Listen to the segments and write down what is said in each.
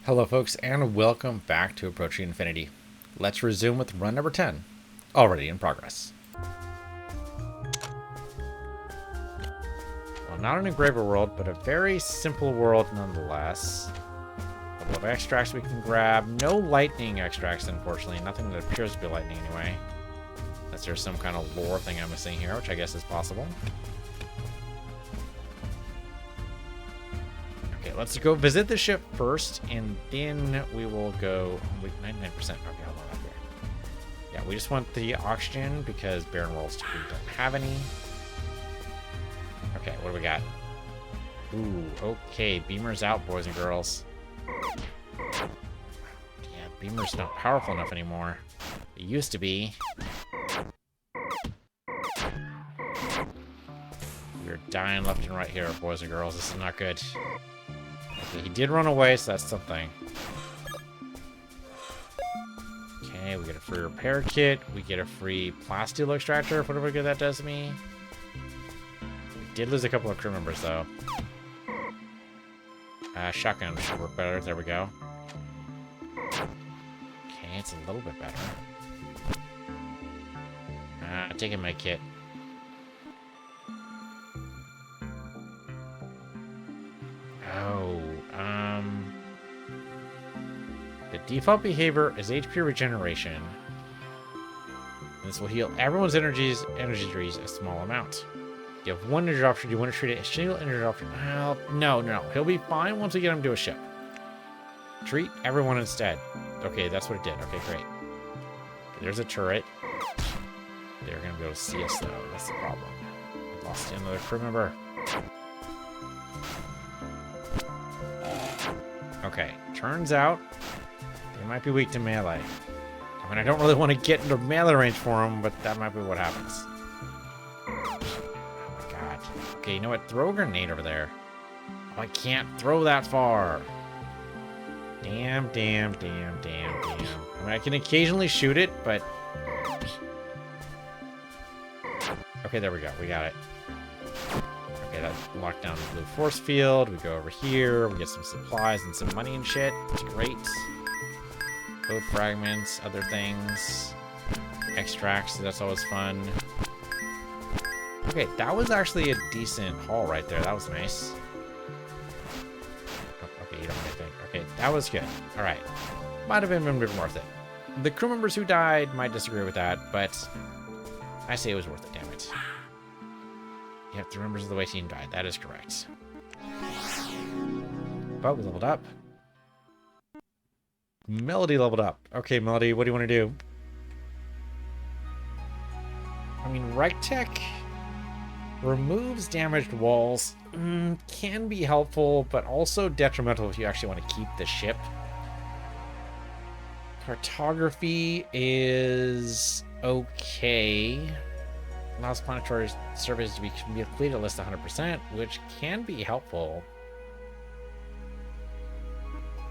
Hello folks and welcome back to Approaching Infinity. Let's resume with run number 10, already in progress. Well, not an engraver world, but a very simple world nonetheless. A couple of extracts we can grab. No lightning extracts, unfortunately. Nothing that appears to be lightning anyway. Unless there's some kind of lore thing I'm missing here, which I guess is possible. Okay, let's go visit the ship first, and then we will go... Oh, wait, 99%. Okay, hold on up here. Yeah, we just want the oxygen because barren worlds we don't have any. Okay, what do we got? Ooh, okay. Beamer's out, boys and girls. Yeah, Beamer's not powerful enough anymore. It used to be. We're dying left and right here, boys and girls. This is not good. Okay, he did run away, so that's something. Okay, we get a free repair kit. We get a free plasteel extractor, whatever good that does me. We did lose a couple of crew members, though. Shotgun should work better. There we go. Okay, it's a little bit better. Taking my kit. The default behavior is HP regeneration. This will heal everyone's energy trees a small amount. You have one energy option. Do you want to treat it as a single energy option? Well, no. He'll be fine once we get him to a ship. Treat everyone instead. Okay, that's what it did. Okay, great. Okay, there's a turret. They're going to be able to see us, though. That's the problem. We lost another crew member. Okay, turns out they might be weak to melee. I mean, I don't really want to get into melee range for them, but that might be what happens. Oh my god. Okay, you know what? Throw a grenade over there. Oh, I can't throw that far. Damn. I mean, I can occasionally shoot it, but... Okay, there we go. We got it. Okay, that locked down the blue force field. We go over here. We get some supplies and some money and shit. It's great. Code fragments, other things. Extracts, that's always fun. Okay, that was actually a decent haul right there. That was nice. Oh, okay, you don't have anything. Okay, that was good. Alright. Might have been worth it. The crew members who died might disagree with that, but I say it was worth it, damn it. Yep, the members of the away team died. That is correct. But we leveled up. Melody leveled up. Okay, Melody, what do you want to do? I mean, Rectech removes damaged walls. Can be helpful, but also detrimental if you actually want to keep the ship. Cartography is okay. Allows planetary surveys to be completed at least 100%, which can be helpful.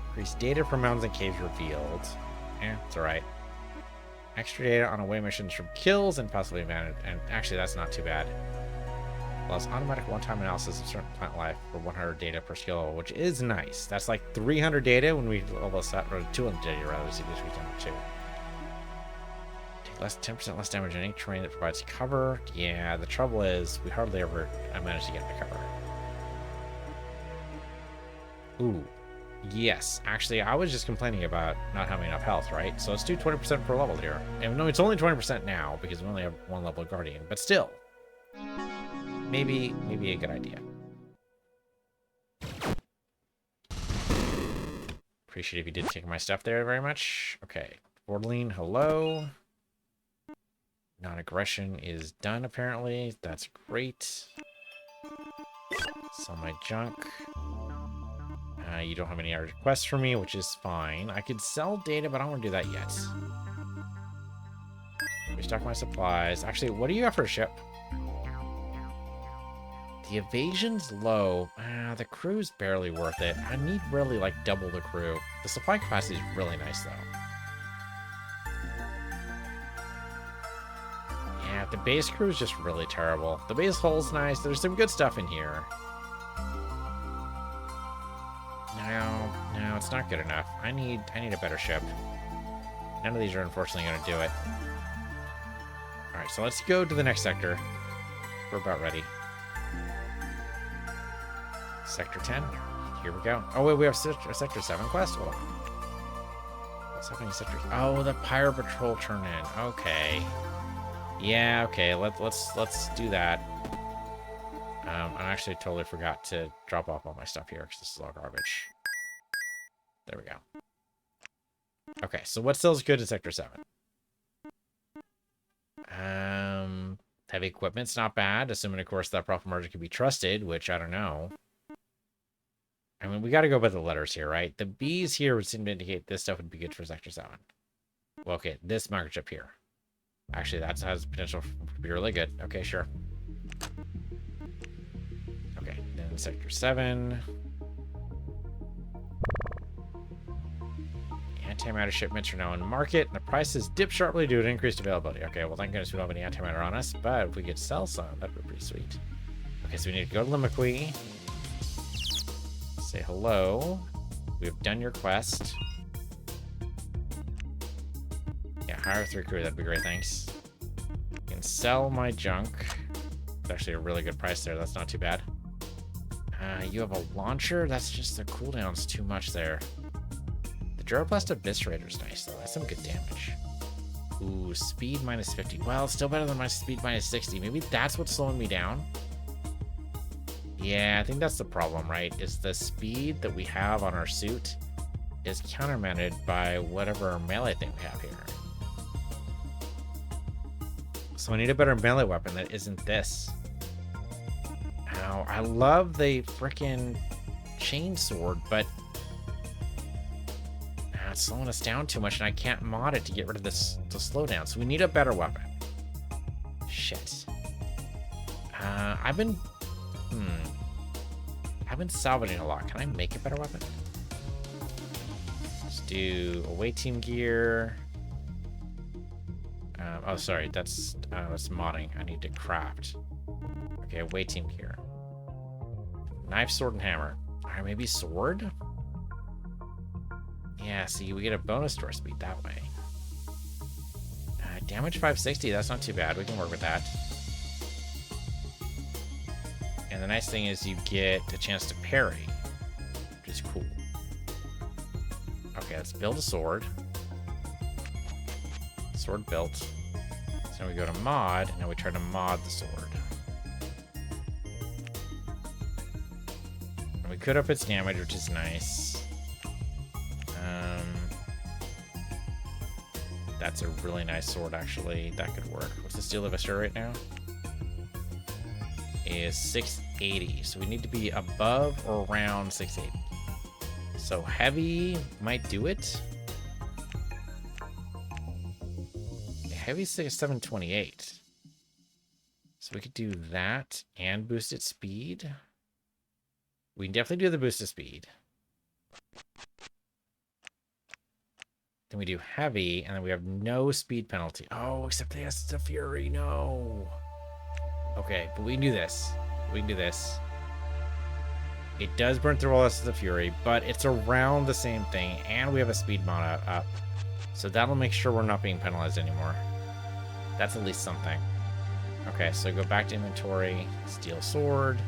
Increase data from mountains and caves revealed. It's alright. Extra data on away missions from kills and possibly managed. And actually, that's not too bad. Allows automatic one-time analysis of certain plant life for 100 data per skill, which is nice. That's like 300 data when we level this up, or 200 data rather, to see this week number 2. Take 10% less damage in any terrain that provides cover. Yeah, the trouble is we hardly ever manage to get into cover. Ooh. Yes, actually, I was just complaining about not having enough health, right? So let's do 20% per level here. And no, it's only 20% now because we only have one level of Guardian, but still, maybe a good idea. Appreciate if you did take my stuff there very much. Okay, Borderline, hello. Non-aggression is done apparently. That's great. Sell my junk. You don't have any other requests for me, which is fine. I could sell data, but I don't want to do that yet. Restock my supplies. Actually, what do you have for a ship? The evasion's low. The crew's barely worth it. I need really, like, double the crew. The supply capacity is really nice, though. Yeah, the base crew is just really terrible. The base hull's nice. There's some good stuff in here. No, That's not good enough. I need a better ship. None of these are unfortunately going to do it. Alright, so let's go to the next sector. We're about ready. Sector 10. Here we go. Oh, wait, we have a Sector 7 quest? Hold on. What's happening in Sector... Oh, the Pyro Patrol turn-in. Okay. Yeah, okay. Let's do that. I actually totally forgot to drop off all my stuff here because this is all garbage. There we go. Okay, so what still is good in Sector 7? Heavy equipment's not bad, assuming, of course, that profit margin can be trusted, which I don't know. I mean, we got to go by the letters here, right? The B's here would seem to indicate this stuff would be good for Sector 7. Well, okay, this microchip here. Actually, that has potential to be really good. Okay, sure. Okay, then Sector 7. Antimatter shipments are now in market, and the prices dip sharply due to increased availability. Okay, well, thank goodness we don't have any antimatter on us, but if we could sell some, that'd be pretty sweet. Okay, so we need to go to Limaqui. Say hello. We have done your quest. Yeah, hire 3 crew, that'd be great, thanks. You can sell my junk. It's actually a really good price there, that's not too bad. You have a launcher? That's just the cooldown's too much there. The Duroplast Eviscerator's nice, though. That's some good damage. Ooh, speed minus 50. Well, it's still better than my speed minus 60. Maybe that's what's slowing me down. Yeah, I think that's the problem, right? Is the speed that we have on our suit is countermanded by whatever melee thing we have here. So I need a better melee weapon that isn't this. Ow, I love the frickin' chainsword, but it's slowing us down too much, and I can't mod it to get rid of this to slow down. So we need a better weapon. Shit. I've been salvaging a lot. Can I make a better weapon? Let's do away team gear. Oh, sorry. That's modding. I need to craft. Okay, away team gear. Knife, sword, and hammer. All right, maybe sword? Yeah, see, we get a bonus to our speed that way. Damage 560, that's not too bad. We can work with that. And the nice thing is you get a chance to parry, which is cool. Okay, let's build a sword. Sword built. So we go to mod, and now we try to mod the sword. And we could up its damage, which is nice. That's a really nice sword, actually. That could work. What's the steel of Vesture right now? Is 680. So we need to be above or around 680. So heavy might do it. Heavy 728. So we could do that and boost its speed. We can definitely do the boosted speed. Then we do heavy, and then we have no speed penalty. Oh, except the Essence of Fury, no. Okay, but we can do this. We can do this. It does burn through all Essence of Fury, but it's around the same thing, and we have a speed mod up. So that'll make sure we're not being penalized anymore. That's at least something. Okay, so go back to inventory, steel sword,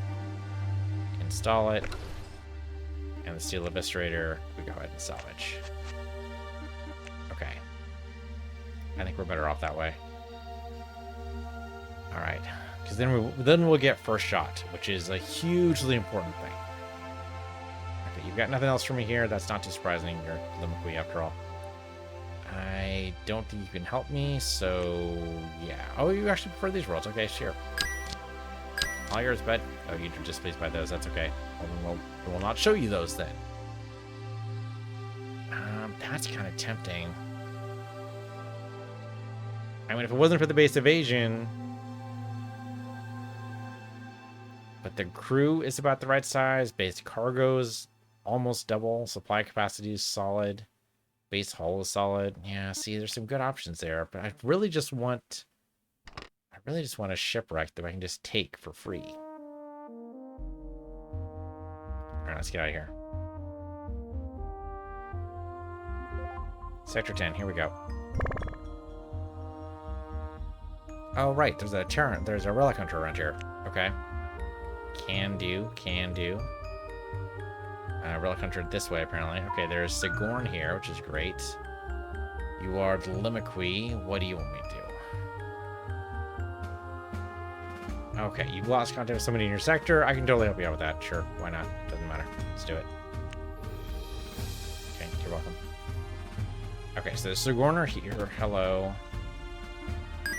install it, and the steel eviscerator, we go ahead and salvage. Okay. I think we're better off that way. All right, because then we'll get first shot, which is a hugely important thing. Okay, you've got nothing else for me here. That's not too surprising. You're Limaqui after all. I don't think you can help me, so yeah. Oh, you actually prefer these rolls? Okay, sure. All yours, bud. Oh, you're displeased by those. That's okay. Well, we'll not show you those then. That's kind of tempting. I mean, if it wasn't for the base evasion, but the crew is about the right size. Base cargo's almost double. Supply capacity is solid. Base hull is solid. Yeah, see, there's some good options there, but I really just want a shipwreck that I can just take for free. All right, let's get out of here. Sector 10, here we go. Oh, right, there's a relic hunter around here. Okay. Can do. Relic hunter this way, apparently. Okay, there's Sigourn here, which is great. You are the Limaqui. What do you want me to do? Okay, you've lost contact with somebody in your sector. I can totally help you out with that. Sure, why not? Doesn't matter. Let's do it. Okay, you're welcome. Okay, so there's Sigourner here. Hello.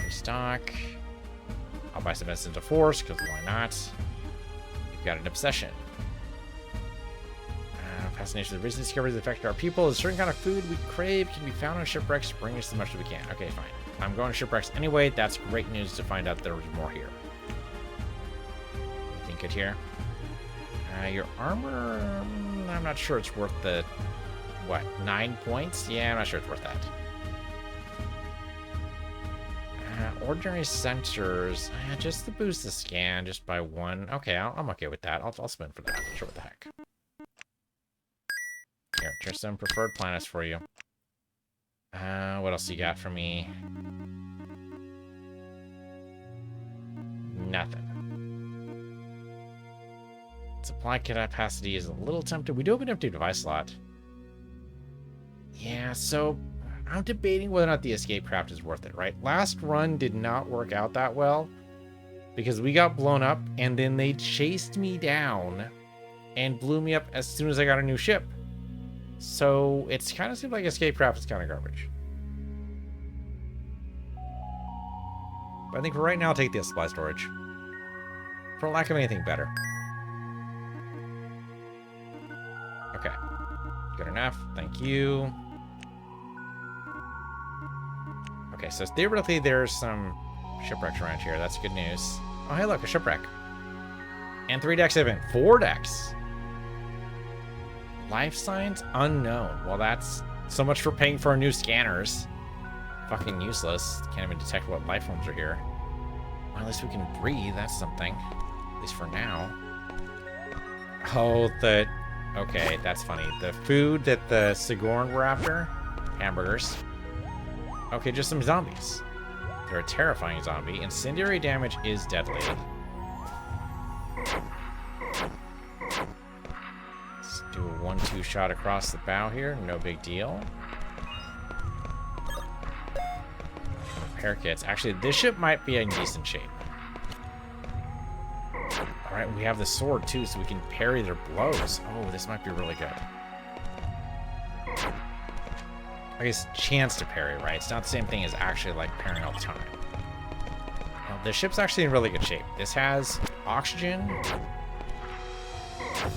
Restock. I'll buy some Essence of Force, because why not? You've got an obsession. Fascination with the recent discoveries that affect our people. A certain kind of food we crave can be found on shipwrecks. Bring us as much as we can. Okay, fine. I'm going to shipwrecks anyway. That's great news to find out there was more here. Anything good here? Your armor... I'm not sure it's worth the... What? 9 points? Yeah, I'm not sure it's worth that. Ordinary sensors. Just to boost the scan, just by 1. Okay, I'm okay with that. I'll spend for that. Sure, what the heck. Here, here's some preferred planets for you. What else you got for me? Nothing. Supply capacity is a little tempted. We do have an empty device slot. Yeah, so I'm debating whether or not the escape craft is worth it, right? Last run did not work out that well because we got blown up and then they chased me down and blew me up as soon as I got a new ship. So it's kind of seems like escape craft is kind of garbage. But I think for right now, I'll take the supply storage. For lack of anything better. Okay. Good enough. Thank you. Okay, so theoretically there's some shipwrecks around here. That's good news. Oh, hey, look, a shipwreck. And 3 decks even. 4 decks. Life signs unknown. Well, that's so much for paying for our new scanners. Fucking useless. Can't even detect what life forms are here. Well, at least we can breathe. That's something. At least for now. Oh, okay, that's funny. The food that the Sigourn were after? Hamburgers. Okay, just some zombies. They're a terrifying zombie. Incendiary damage is deadly. Do a 1-2 shot across the bow here. No big deal. Repair kits. Actually, this ship might be in decent shape. Alright, we have the sword too, so we can parry their blows. Oh, this might be really good. I guess chance to parry, right? It's not the same thing as actually like parrying all the time. Well, the ship's actually in really good shape. This has oxygen.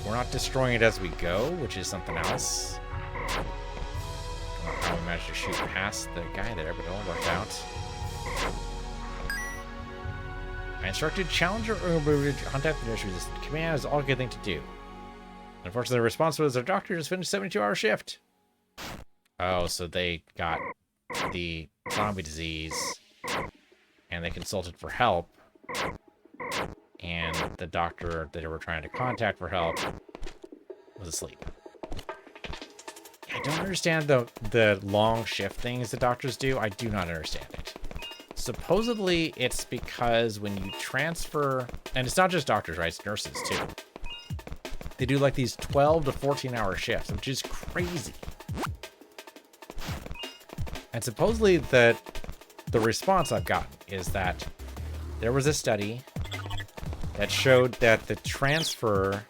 We're not destroying it as we go, which is something else. I don't know how we managed to shoot past the guy there, but it all worked out. I instructed Challenger to hunt out the nursery resistant command is all good thing to do. Unfortunately, the response was their doctor just finished a 72-hour shift. Oh, so they got the zombie disease, and they consulted for help. And the doctor that they were trying to contact for help was asleep. I don't understand the long shift things that doctors do. I do not understand it. Supposedly, it's because when you transfer... And it's not just doctors, right? It's nurses, too. They do, like, these 12 to 14-hour shifts, which is crazy. And supposedly, the response I've gotten is that there was a study that showed that the transfer...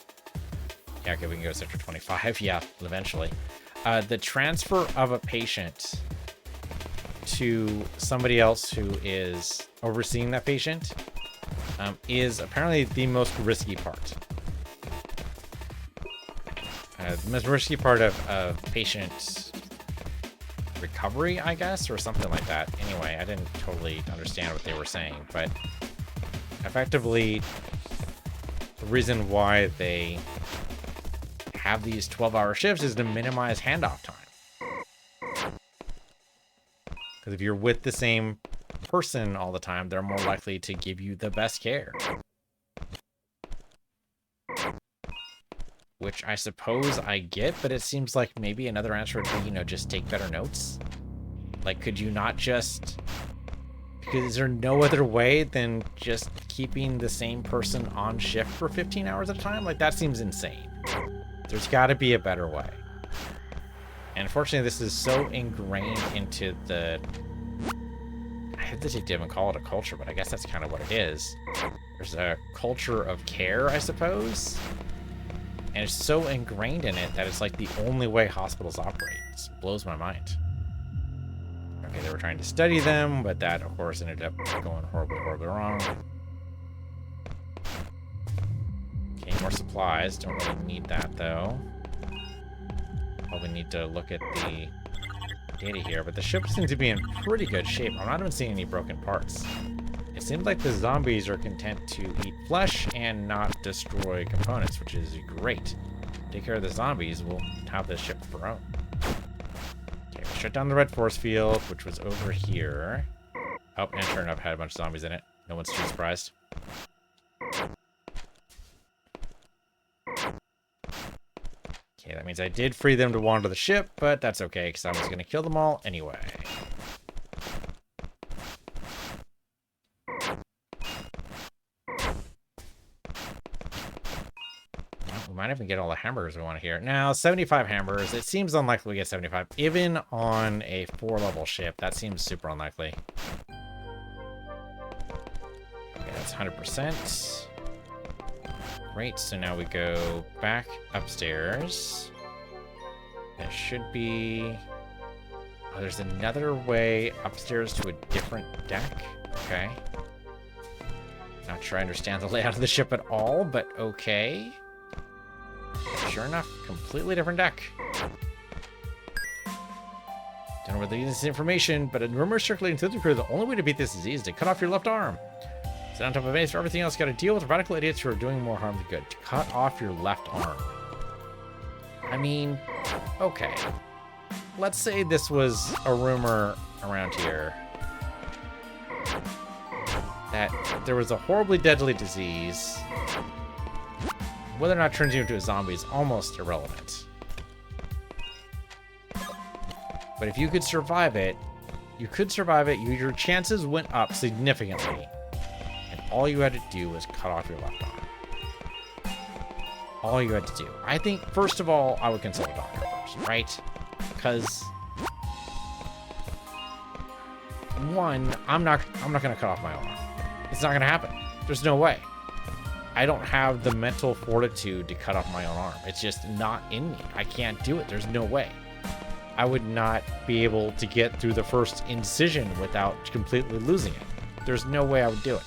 Yeah, okay, we can go to Sector 25. Yeah, eventually. The transfer of a patient to somebody else who is overseeing that patient is apparently the most risky part. The most risky part of patient recovery, I guess, or something like that. Anyway, I didn't totally understand what they were saying, but effectively, the reason why they have these 12-hour shifts is to minimize handoff time. Because if you're with the same person all the time, they're more likely to give you the best care. which I suppose I get, but it seems like maybe another answer would be, you know, just take better notes. Like, could you not just... Because is there no other way than just keeping the same person on shift for 15 hours at a time? Like, that seems insane. There's got to be a better way. And unfortunately, this is so ingrained into the... I hesitate to even call it a culture, but I guess that's kind of what it is. There's a culture of care, I suppose. And it's so ingrained in it that it's like the only way hospitals operate. It blows my mind. Okay, they were trying to study them, but that, of course, ended up going horribly, horribly wrong. Okay, more supplies. Don't really need that, though. Probably need to look at the data here, but the ship seems to be in pretty good shape. I'm not even seeing any broken parts. It seems like the zombies are content to eat flesh and not destroy components, which is great. Take care of the zombies, we'll have this ship for our own. Okay, we shut down the red force field, which was over here. Oh, and sure enough, had a bunch of zombies in it. No one's too surprised. Okay, that means I did free them to wander the ship, but that's okay, because I was going to kill them all anyway. We might even get all the hamburgers we want here. Now, 75 hamburgers. It seems unlikely we get 75. Even on a 4-level ship, that seems super unlikely. Okay, that's 100%. Great, so now we go back upstairs. There should be... Oh, there's another way upstairs to a different deck. Okay. Not sure I understand the layout of the ship at all, but okay. Sure enough, completely different deck. Don't know where they get this information, but a rumor circulating through the crew, the only way to beat this disease is to cut off your left arm. Sit on top of a base for everything else. Got to deal with radical idiots who are doing more harm than good. To cut off your left arm. I mean, okay. Let's say this was a rumor around here that there was a horribly deadly disease. Whether or not it turns you into a zombie is almost irrelevant. But if you could survive it, your chances went up significantly. And all you had to do was cut off your left arm. All you had to do. I think, first of all, I would consult a doctor first, right? Because, one, I'm not going to cut off my arm. It's not going to happen. There's no way. I don't have the mental fortitude to cut off my own arm. It's just not in me. I can't do it. There's no way. I would not be able to get through the first incision without completely losing it. There's no way I would do it.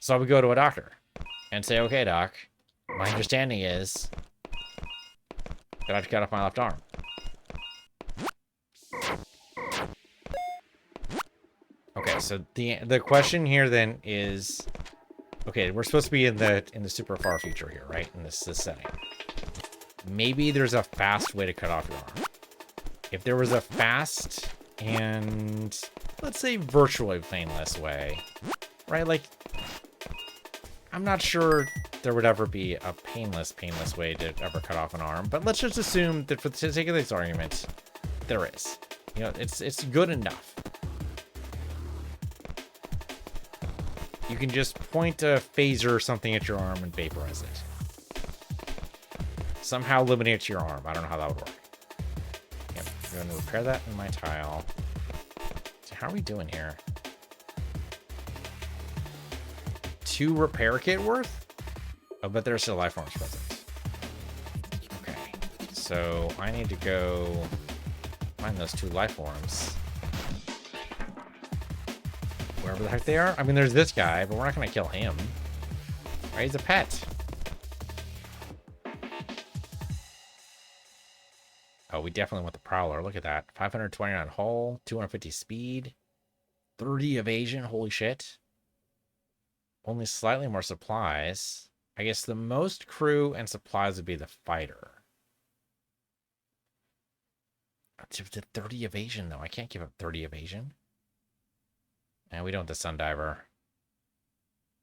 So I would go to a doctor and say, okay, doc, my understanding is that I have to cut off my left arm. Okay, so the question here then is, okay, we're supposed to be in the super far future here, right? In this setting. Maybe there's a fast way to cut off your arm. If there was a fast and, let's say, virtually painless way, right? Like, I'm not sure there would ever be a painless way to ever cut off an arm, but let's just assume that for the sake of this argument, there is. You know, it's good enough. You can just point a phaser or something at your arm and vaporize it. Somehow eliminate your arm. I don't know how that would work. Yep, I'm going to repair that in my tile. So how are we doing here? 2 repair kit worth? Oh, but there's still life forms present. Okay, so I need to go find those 2 life forms. Wherever the heck they are. I mean, there's this guy, but we're not going to kill him. Right? He's a pet. Oh, we definitely want the Prowler. Look at that. 529 hull, 250 speed, 30 evasion. Holy shit. Only slightly more supplies. I guess the most crew and supplies would be the fighter. It's 30 evasion, though. I can't give up 30 evasion. And we don't have the Sundiver.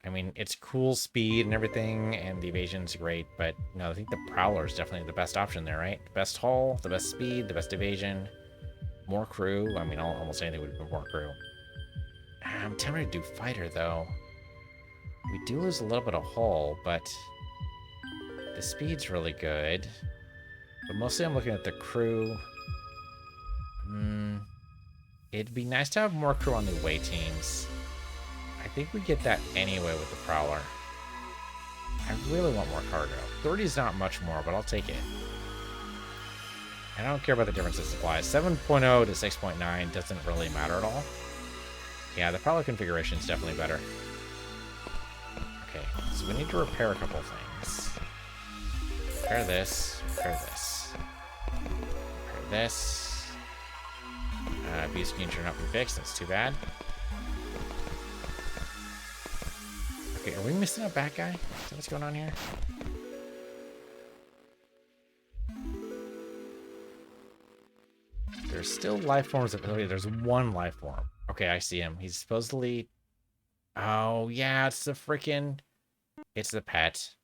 I mean, it's cool speed and everything, and the evasion's great, but no, I think the Prowler is definitely the best option there, right? Best hull, the best speed, the best evasion, more crew. I mean, almost anything would be more crew. I'm tempted to do fighter, though. We do lose a little bit of hull, but the speed's really good. But mostly I'm looking at the crew. It'd be nice to have more crew on the away teams. I think we get that anyway with the Prowler. I really want more cargo. 30 is not much more, but I'll take it. And I don't care about the difference in supplies. 7.0 to 6.9 doesn't really matter at all. Yeah, the Prowler configuration is definitely better. Okay, so we need to repair a couple things. Repair this. Repair this. Repair this. Beast can turn up and fix. That's too bad. Okay, are we missing a bad guy? Is that what's going on here? There's still life forms. There's one life form. Okay, I see him. He's supposedly... Oh, yeah, it's the freaking... It's the pet.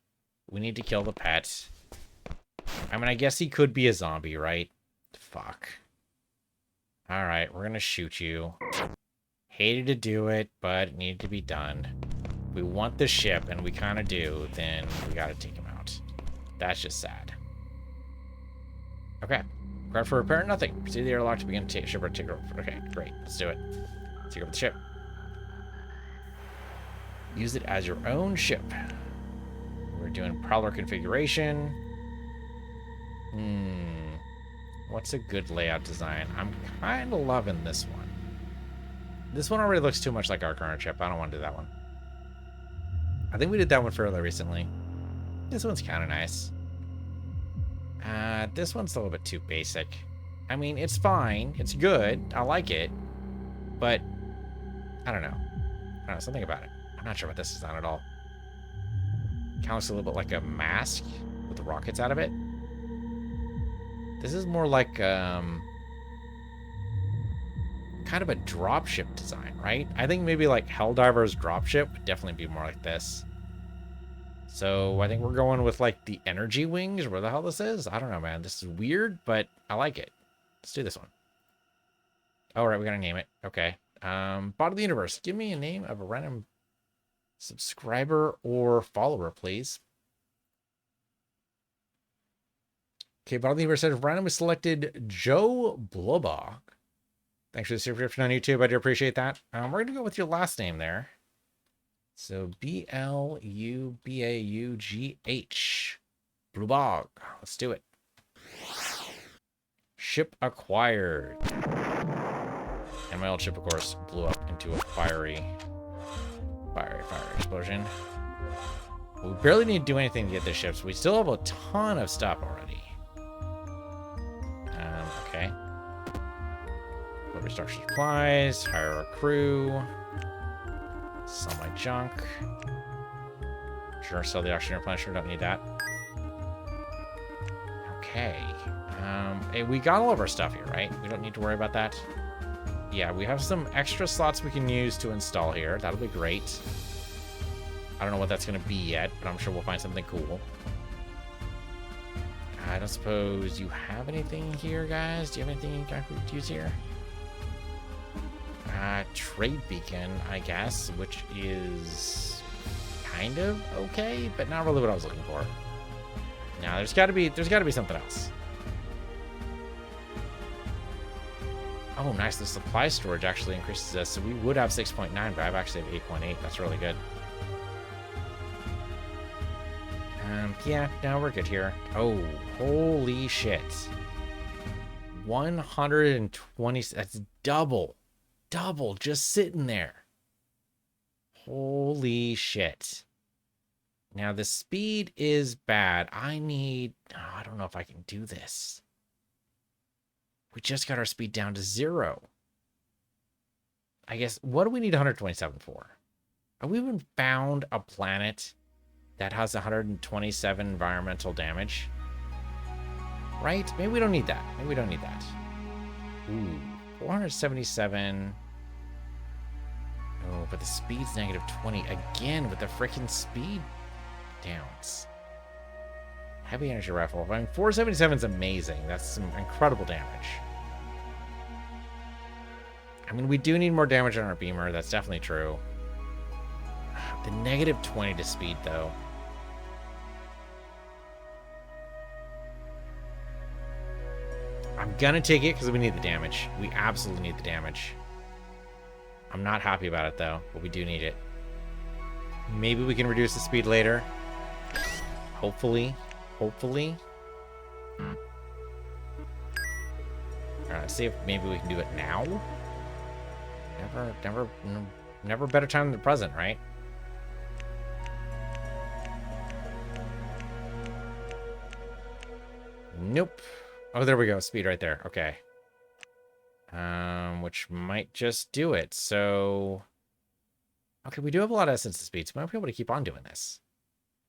We need to kill the pet. I mean, I guess he could be a zombie, right? Fuck. Alright, we're gonna shoot you. Hated to do it, but it needed to be done. We want the ship, and we kind of do, then we gotta take him out. That's just sad. Okay. Grab for repair, nothing. Proceed the airlock to begin ship or take over. Okay, great. Let's do it. Let's take over the ship. Use it as your own ship. We're doing Prowler configuration. What's a good layout design? I'm kind of loving this one. This one already looks too much like our current ship. I don't want to do that one. I think we did that one fairly recently. This one's kind of nice. This one's a little bit too basic. I mean, it's fine. It's good. I like it. But, I don't know. Something about it. I'm not sure what this is on at all. Kind of looks a little bit like a mask with the rockets out of it. This is more like, kind of a dropship design, right? I think maybe like Helldiver's dropship would definitely be more like this. So I think we're going with like the energy wings, or where the hell this is. I don't know, man. This is weird, but I like it. Let's do this one. All right, we gotta name it. Okay. Bot of the universe. Give me a name of a random subscriber or follower, please. Okay, Bot of the universe says randomly selected Joe Blobog. Thanks for the subscription on YouTube. I do appreciate that. We're going to go with your last name there. So, B-L-U-B-A-U-G-H. Blubog. Let's do it. Ship acquired. And my old ship, of course, blew up into a fiery explosion. We barely need to do anything to get the ships. We still have a ton of stuff already. Okay. Restructure supplies, hire a crew, sell my junk. Sure, sell the oxygen replenisher, don't need that. Okay. Hey, we got all of our stuff here, right? We don't need to worry about that. Yeah, we have some extra slots we can use to install here. That'll be great. I don't know what that's going to be yet, but I'm sure we'll find something cool. I don't suppose you have anything here, guys? Do you have anything you can use here? Trade beacon, I guess, which is kind of okay, but not really what I was looking for. Now, there's got to be something else. Oh, nice. The supply storage actually increases us, so we would have 6.9, but I've actually have 8.8. That's really good. Yeah, now we're good here. Oh, holy shit. 120, that's double just sitting there. Holy shit. Now the speed is bad. I don't know if I can do this. We just got our speed down to 0. I guess, what do we need 127 for? Have we even found a planet that has 127 environmental damage? Right? Maybe we don't need that. Ooh, 477. Oh, but the speed's negative 20 again with the freaking speed downs. Heavy energy rifle. I mean, 477 is amazing. That's some incredible damage. I mean, we do need more damage on our beamer. That's definitely true. The negative 20 to speed, though. I'm gonna take it because we need the damage. We absolutely need the damage. I'm not happy about it, though, but we do need it. Maybe we can reduce the speed later. Hopefully. Hopefully. Alright, let's see if maybe we can do it now. Never better time than the present, right? Nope. Oh, there we go. Speed right there. Okay. Which might just do it. So, okay, we do have a lot of essence to speed, so we might be able to keep on doing this.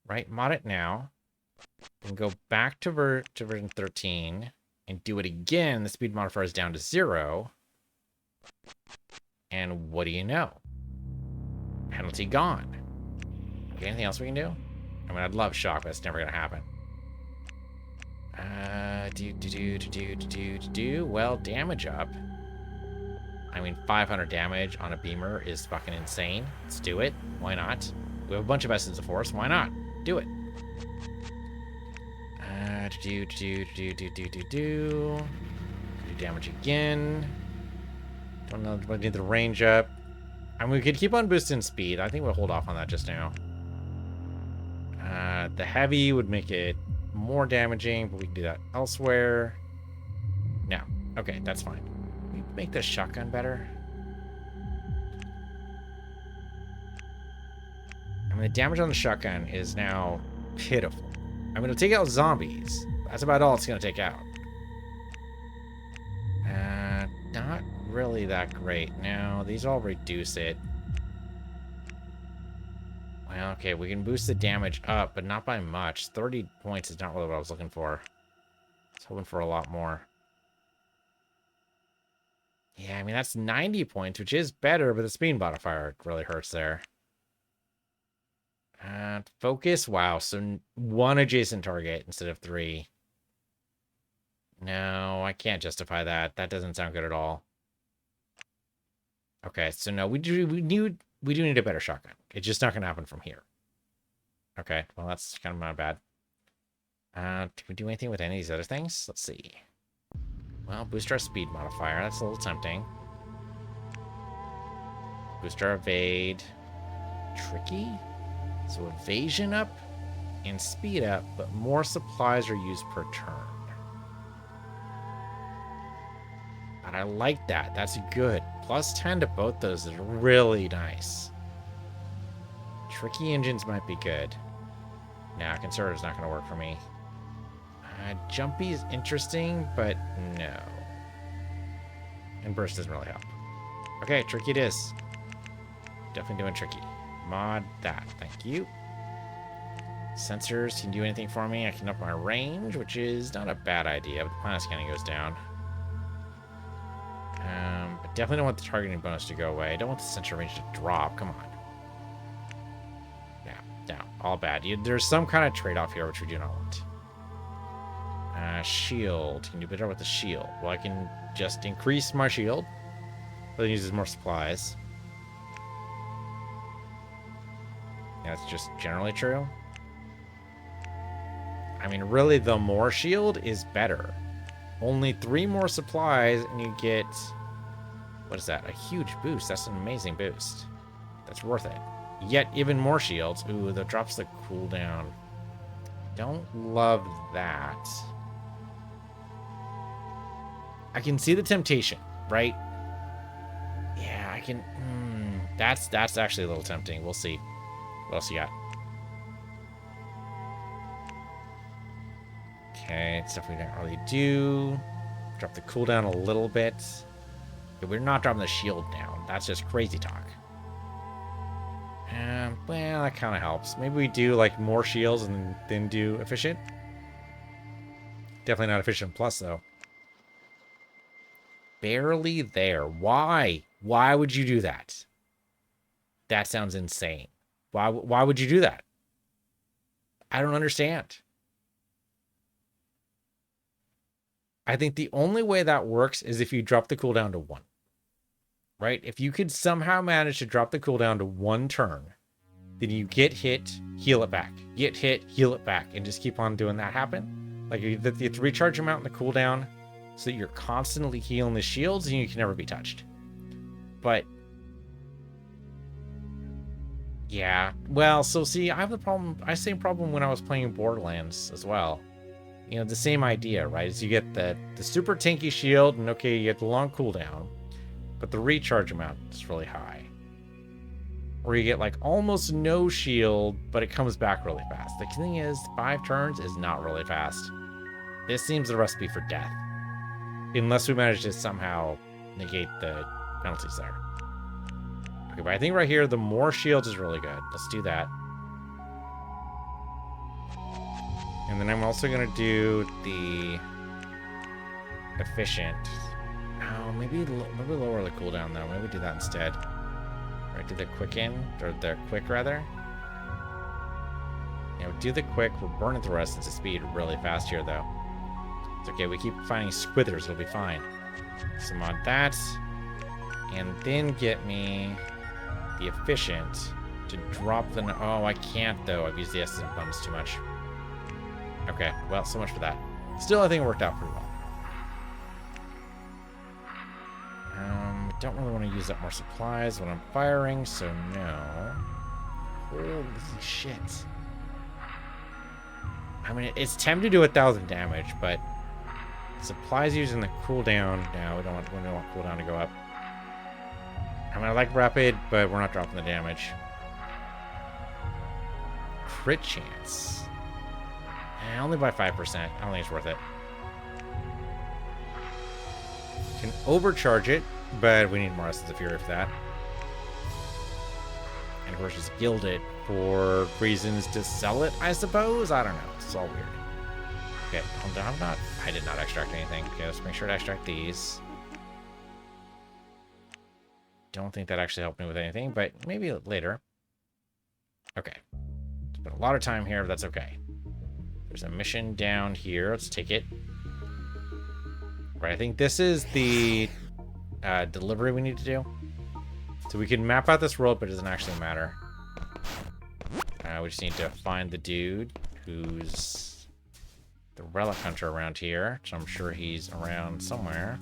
Right? Mod it now. And go back to version 13 and do it again. The speed modifier is down to 0. And what do you know? Penalty gone. Okay, anything else we can do? I mean, I'd love shock, but it's never gonna happen. Well, damage up. I mean, 500 damage on a beamer is fucking insane. Let's do it. Why not? We have a bunch of essence of force. Why not? Do it. Do damage again. Don't know if I need the range up. I mean, we could keep on boosting speed. I think we'll hold off on that just now. The heavy would make it more damaging, but we can do that elsewhere. No. Okay, that's fine. We make the shotgun better. I mean, the damage on the shotgun is now pitiful. I'm going to take out zombies. That's about all it's going to take out. Not really that great. No, these all reduce it. Well, okay, we can boost the damage up, but not by much. 30 points is not really what I was looking for. I was hoping for a lot more. Yeah, I mean, that's 90 points, which is better, but the speed modifier really hurts there. Focus. Wow, so 1 adjacent target instead of 3. No, I can't justify that. That doesn't sound good at all. Okay, so no, we do need a better shotgun. It's just not going to happen from here. Okay, well, that's kind of not bad. Did we do anything with any of these other things? Let's see. Well, boost our speed modifier. That's a little tempting. Boost our evade. Tricky. So evasion up and speed up, but more supplies are used per turn. But I like that. That's good. Plus 10 to both those is really nice. Tricky engines might be good. Nah, conservative's not going to work for me. Jumpy is interesting, but no. And burst doesn't really help. Okay, tricky it is. Definitely doing tricky. Mod that. Thank you. Sensors can do anything for me. I can up my range, which is not a bad idea, but the planet scanning goes down. But definitely don't want the targeting bonus to go away. I don't want the sensor range to drop. Come on. No, all bad. There's some kind of trade-off here, which we do not want. Shield. Can do better with the shield. Well, I can just increase my shield, but it uses more supplies. That's just generally true. I mean, really, the more shield is better. Only 3 more supplies, and you get... What is that? A huge boost. That's an amazing boost. That's worth it. Yet, even more shields. Ooh, that drops the cooldown. Don't love that. I can see the temptation, right? Yeah, I can... That's actually a little tempting. We'll see. What else you got? Okay, stuff we don't really do. Drop the cooldown a little bit. Okay, we're not dropping the shield down. That's just crazy talk. Well, that kind of helps. Maybe we do like more shields and then do efficient. Definitely not efficient plus though. Barely there. Why? Why would you do that? that sounds insane. Why would you do that? I don't understand. I think the only way that works is if you drop the cooldown to 1. Right? If you could somehow manage to drop the cooldown to 1 turn, then you get hit, heal it back. Get hit, heal it back, and just keep on doing that happen. Like you have to recharge your mount in the cooldown so that you're constantly healing the shields and you can never be touched. But yeah, well, so see, I have the problem. I same problem when I was playing Borderlands as well. You know, the same idea, right? Is you get the super tanky shield, and okay, you get the long cooldown, but the recharge amount is really high. Or you get like almost no shield, but it comes back really fast. The thing is, 5 turns is not really fast. This seems the recipe for death, unless we manage to somehow negate the penalties there. Okay, but I think right here, the more shields is really good. Let's do that. And then I'm also going to do the efficient. Oh, maybe lower the cooldown, though. Maybe do that instead. Right, do the quicken, or the quick, rather. You know, do the quick. We're burning through essence of speed really fast here, though. It's okay, we keep finding squithers. It'll be fine. So mod that. And then get me the efficient to drop the... Oh, I can't, though. I've used the essence bums too much. Okay, well, so much for that. Still, I think it worked out pretty well. Don't really want to use up more supplies when I'm firing, so no. Holy shit. I mean, it's tempting to do 1,000 damage, but supplies using the cooldown. No, we don't want cooldown to go up. I mean, I like rapid, but we're not dropping the damage. Crit chance. Only by 5%. I don't think it's worth it. Can overcharge it, but we need more Essence of Fury for that. And of course, just guild it for reasons to sell it, I suppose? I don't know. It's all weird. Okay, hold on. I did not extract anything. Okay, let's make sure to extract these. Don't think that actually helped me with anything, but maybe later. Okay. Spent a lot of time here, but that's okay. There's a mission down here. Let's take it. Right, I think this is the delivery we need to do. So we can map out this world, but it doesn't actually matter. We just need to find the dude who's the relic hunter around here. So I'm sure he's around somewhere.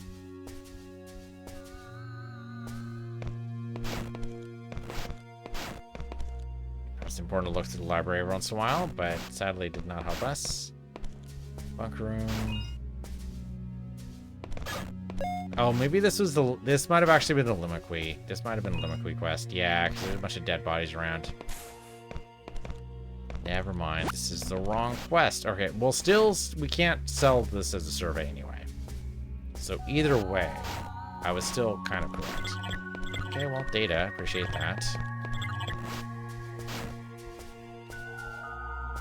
It's important to look through the library every once in a while, but sadly it did not help us. Bunker room. Oh, maybe this was the... This might have actually been the Limaqui. This might have been the Limaqui quest. Yeah, because there's a bunch of dead bodies around. Never mind. This is the wrong quest. Okay, well, still, we can't sell this as a survey anyway. So either way, I was still kind of correct. Okay, well, data. Appreciate that.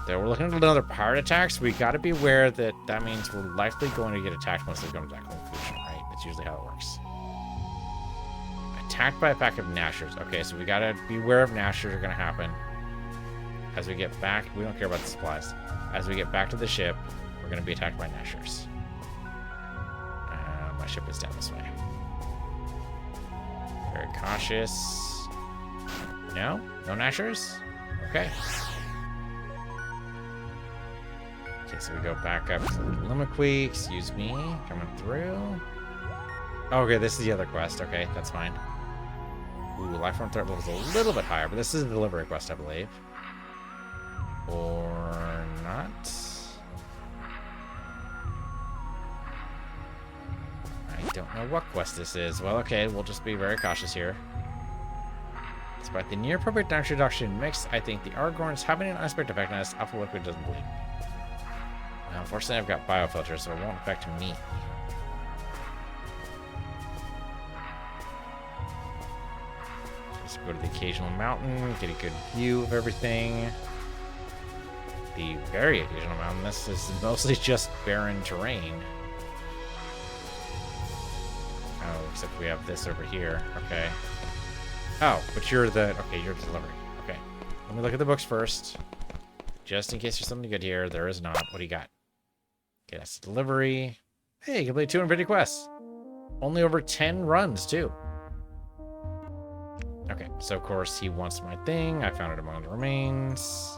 So we're looking at another pirate attack, so we got to be aware that that means we're likely going to get attacked once they come to that conclusion, right? That's usually how it works. Attacked by a pack of Nashers. Okay, so we got to be aware of Nashers are going to happen. As we get back, we don't care about the supplies. As we get back to the ship, we're going to be attacked by Nashers. My ship is down this way. Very cautious. No? No Nashers? Okay. Okay, so we go back up to Limaqui. Excuse me. Coming through. Oh, okay, this is the other quest. Okay, that's fine. Ooh, life form threat level is a little bit higher, but this is the delivery quest, I believe. Or not. I don't know what quest this is. Well, okay, we'll just be very cautious here. Despite the near perfect nitrogen reduction mix, I think the Aragorn is having an unexpected effect on us. Alpha liquid doesn't bleed. Now, unfortunately, I've got biofilter, so it won't affect me. Just go to the occasional mountain, get a good view of everything. The very occasional mountain. This is mostly just barren terrain. Oh, except we have this over here. Okay. Oh, but you're the... Okay, you're the delivery. Okay. Let me look at the books first. Just in case there's something good here. There is not. What do you got? Okay, that's delivery. Hey, complete 250 quests. Only over 10 runs, too. Okay, so of course he wants my thing. I found it among the remains.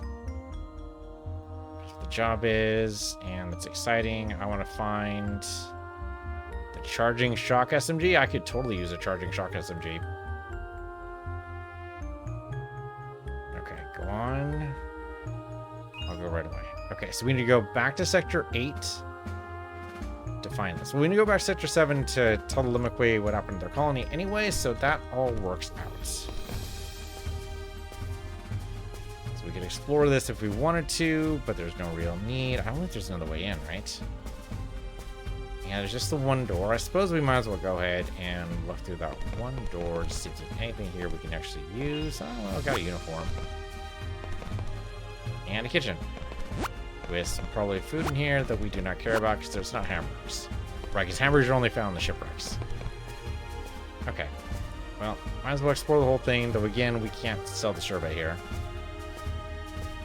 That's what the job is, and it's exciting. I want to find the charging shock SMG. I could totally use a charging shock SMG. Okay, go on. I'll go right away. Okay, so we need to go back to Sector 8 to find this. Well, we need to go back to Sector 7 to tell the Limiquay what happened to their colony anyway, so that all works out. So we could explore this if we wanted to, but there's no real need. I don't think there's another way in, right? Yeah, there's just the one door. I suppose we might as well go ahead and look through that one door to see if there's anything here we can actually use. Oh, well, got a uniform. And a kitchen. With some probably food in here that we do not care about because there's not hamburgers. Right, because hamburgers are only found in the shipwrecks. Okay. Well, might as well explore the whole thing, though again, we can't sell the survey here.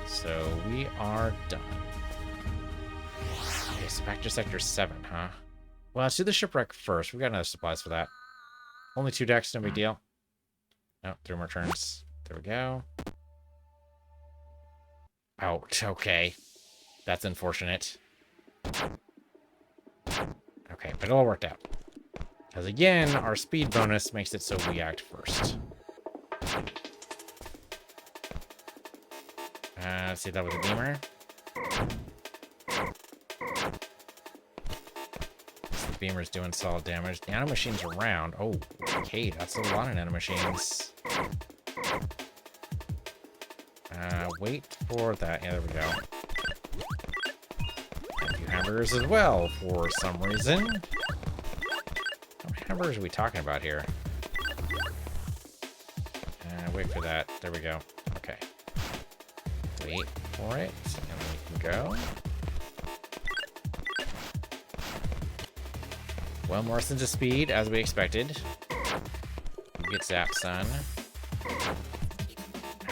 So we are done. Okay, so back to Sector 7, huh? Well, let's do the shipwreck first. We've got enough supplies for that. Only 2 decks, no big deal. Oh, 3 more turns. There we go. Ouch, okay. That's unfortunate. Okay, but it all worked out. Because again, our speed bonus makes it so we act first. Let's see that with a beamer. The beamer's doing solid damage. The nanomachines around. Oh, okay, that's a lot of nanomachines. Wait for that. Yeah, there we go. A few hamburgers as well, for some reason. How many hamburgers are we talking about here? Wait for that. There we go. Okay. Wait for it, and we can go. Well, Morrison's a speed, as we expected. Get zapped, son.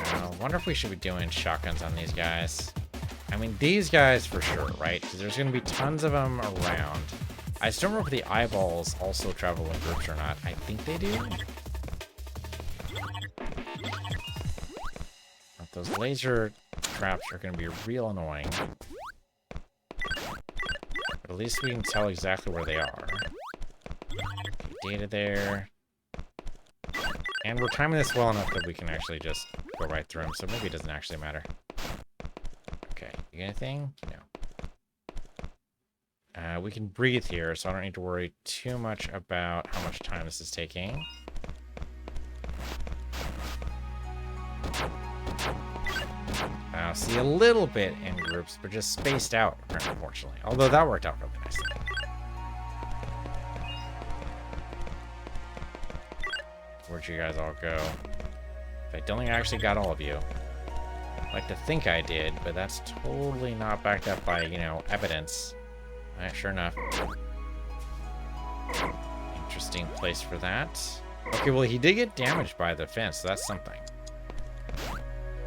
I wonder if we should be doing shotguns on these guys. I mean, these guys for sure, right? Because there's going to be tons of them around. I just don't remember if the eyeballs also travel in groups or not. I think they do. But those laser traps are going to be real annoying. But at least we can tell exactly where they are. Okay, data there. And we're timing this well enough that we can actually just go right through them, so maybe it doesn't actually matter. Okay, you got anything? No. We can breathe here, so I don't need to worry too much about how much time this is taking. I'll see a little bit in groups, but just spaced out, unfortunately. Although that worked out really nicely. Where'd you guys all go? I don't think I actually got all of you. I'd like to think I did, but that's totally not backed up by, you know, evidence. Alright, sure enough. Interesting place for that. Okay, well, he did get damaged by the fence, so that's something.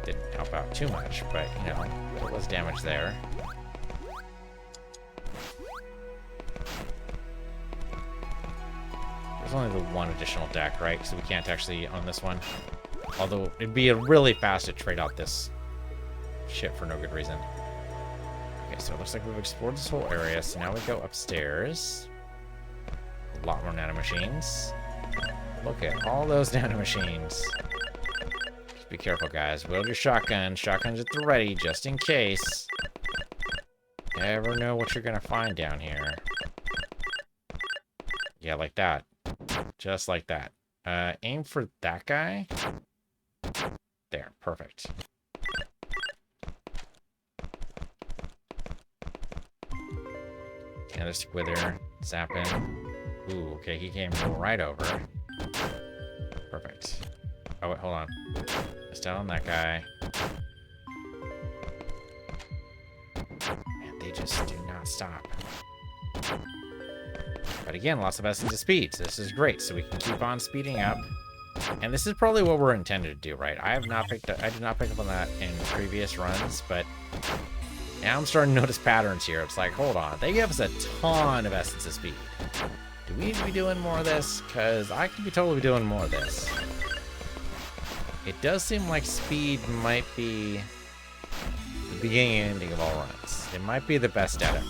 Didn't help out too much, but, you know, there was damage there. There's only the one additional deck, right? So we can't actually own this one. Although, it'd be really fast to trade out this shit for no good reason. Okay, so it looks like we've explored this whole area, so now we go upstairs. A lot more nanomachines. Look at all those nanomachines. Just be careful, guys. Wield your shotgun. Shotgun's at the ready, just in case. Never know what you're gonna find down here. Yeah, like that. Just like that. Aim for that guy. There, perfect. Another stick wither, zap him. Ooh, okay, he came right over. Perfect. Oh, wait, hold on. Just down on that guy. Man, they just do not stop. But again, lots of essence of speed, so this is great. So we can keep on speeding up. And this is probably what we're intended to do, right? I did not pick up on that in previous runs, but now I'm starting to notice patterns here. It's like, hold on, they give us a ton of essence of speed. Do we need to be doing more of this? Because I could be totally doing more of this. It does seem like speed might be the beginning and ending of all runs. It might be the best stat ever.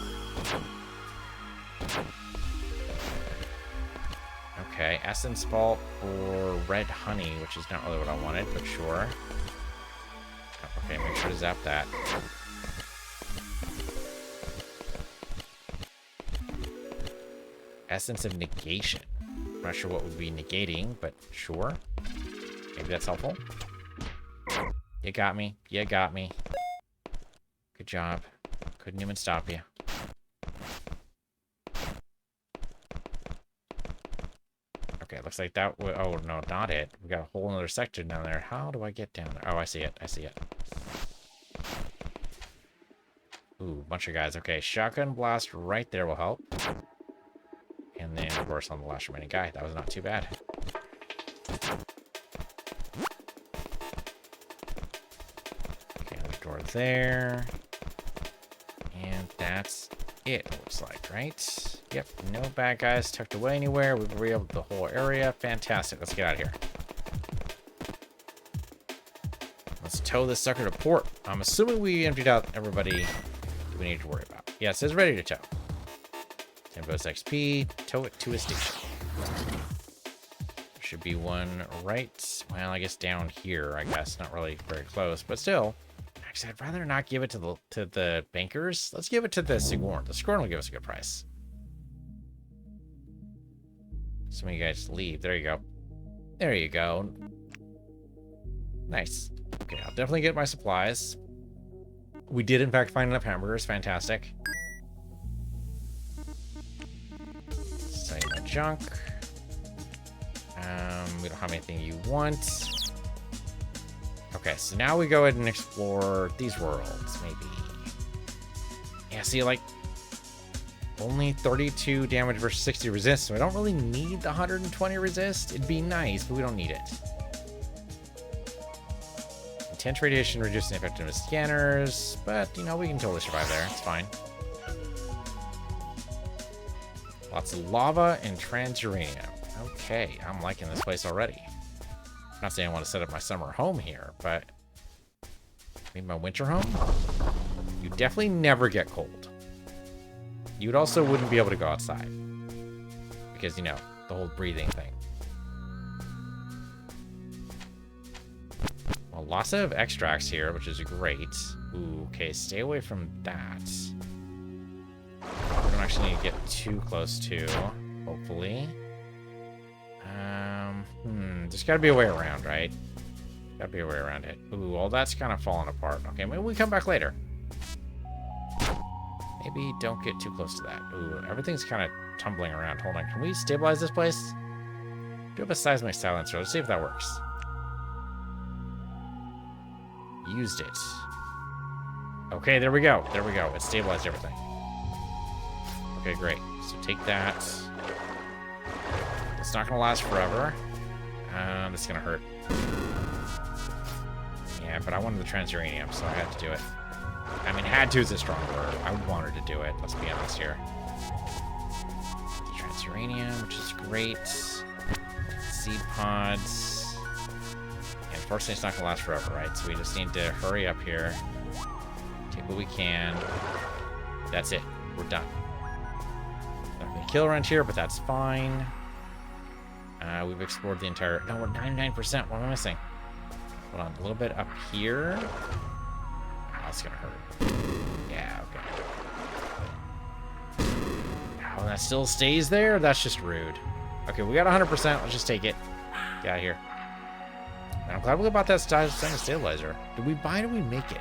Okay, essence vault or red honey, which is not really what I wanted, but sure. Okay, make sure to zap that. Essence of negation. I'm not sure what would be negating, but sure. Maybe that's helpful. You got me. You got me. Good job. Couldn't even stop you. Okay, looks like that would... Oh, no, not it. We got a whole other sector down there. How do I get down there? Oh, I see it. I see it. Ooh, bunch of guys. Okay, shotgun blast right there will help. And then, of course, on the last remaining guy. That was not too bad. Okay, another door there. And that's it, looks like, right? Yep, no bad guys tucked away anywhere. We've re-opened the whole area. Fantastic. Let's get out of here. Let's tow this sucker to port. I'm assuming we emptied out everybody we need to worry about. Yeah, it says ready to tow. 10 bonus XP, tow it to a station. There should be one right, well, I guess down here, I guess. Not really very close, but still. Actually, I'd rather not give it to the bankers. Let's give it to the Sigourn. The Sigourn will give us a good price. Some of you guys leave. There you go. There you go. Nice. Okay, I'll definitely get my supplies. We did, in fact, find enough hamburgers. Fantastic. Save my junk. We don't have anything you want. Okay, so now we go ahead and explore these worlds, maybe. Yeah, see, like, only 32 damage versus 60 resist, so I don't really need the 120 resist. It'd be nice, but we don't need it. Intense radiation reducing the effectiveness of scanners, but, you know, we can totally survive there. It's fine. Lots of lava and transuranium. Okay, I'm liking this place already. Not saying I want to set up my summer home here, but maybe my winter home? You definitely never get cold. You also wouldn't be able to go outside. Because, you know, the whole breathing thing. Well, lots of extracts here, which is great. Ooh, okay, stay away from that. We don't actually need to get too close to, hopefully. There's gotta be a way around, right? Gotta be a way around it. Ooh, well, that's kind of falling apart. Okay, maybe we come back later. Maybe don't get too close to that. Ooh, everything's kind of tumbling around. Hold on, can we stabilize this place? Do have a seismic silencer. Let's see if that works. Used it. Okay, there we go. There we go. It stabilized everything. Okay, great. So take that. It's not gonna last forever. It's gonna hurt. Yeah, but I wanted the transuranium, so I had to do it. I mean, had to is a strong word. I wanted to do it, let's be honest here. The transuranium, which is great. Seed pods. And unfortunately, it's not gonna last forever, right? So we just need to hurry up here. Take what we can. That's it. We're done. Not gonna kill around here, but that's fine. We've explored the entire... No, we're 99%. What am I missing? Hold on. A little bit up here. Oh, that's going to hurt. Yeah, okay. Oh, that still stays there? That's just rude. Okay, we got 100%. Let's just take it. Get out of here. And I'm glad we bought that stabilizer. Did we buy it or did we make it?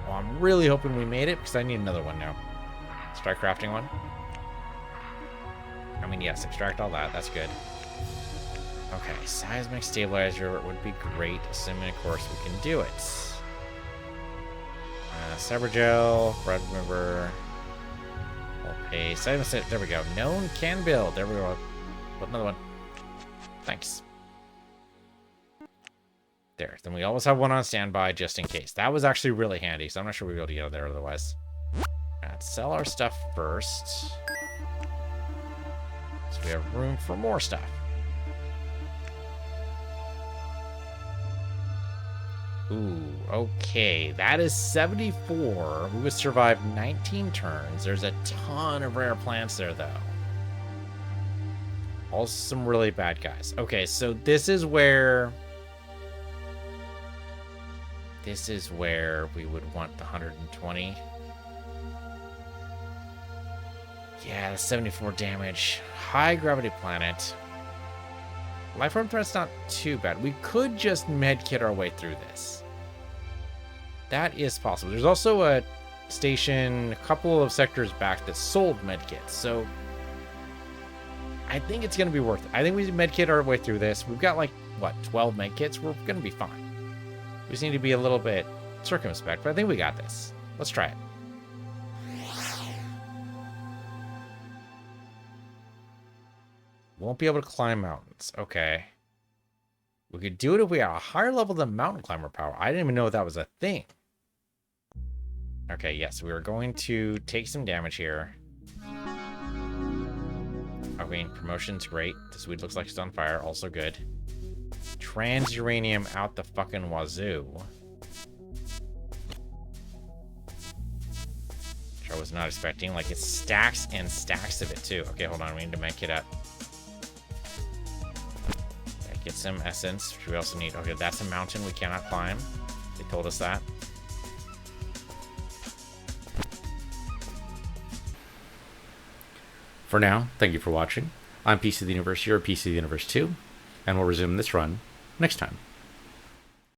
Well, I'm really hoping we made it because I need another one now. Let's try crafting one. I mean, yes, extract all that. That's good. Okay, seismic stabilizer would be great, assuming, of course, we can do it. Cyber gel, red remover, okay, seismic, there we go. Known can build. There we go. Put another one. Thanks. There. Then we always have one on standby just in case. That was actually really handy, so I'm not sure we'll be able to get out there otherwise. Let's sell our stuff first. So we have room for more stuff. Ooh, okay. That is 74. We would survive 19 turns. There's a ton of rare plants there, though. Also some really bad guys. Okay, so this is where we would want the 120. Yeah, the 74 damage. High gravity planet. Lifeform threat's not too bad. We could just medkit our way through this. That is possible. There's also a station a couple of sectors back that sold medkits, so I think it's going to be worth it. I think we medkit our way through this. We've got like, what, 12 medkits? We're going to be fine. We just need to be a little bit circumspect, but I think we got this. Let's try it. Won't be able to climb mountains. Okay. We could do it if we had a higher level than mountain climber power. I didn't even know that was a thing. Okay, yes, we are going to take some damage here. I mean, promotion's great. This weed looks like it's on fire. Also good. Trans-uranium out the fucking wazoo. Which I was not expecting. Like, it's stacks and stacks of it, too. Okay, hold on. We need to make it up. Get some essence, which we also need. Okay, that's a mountain we cannot climb. They told us that. For now, thank you for watching. I'm PC of the Universe, you're PC of the Universe 2, and we'll resume this run next time.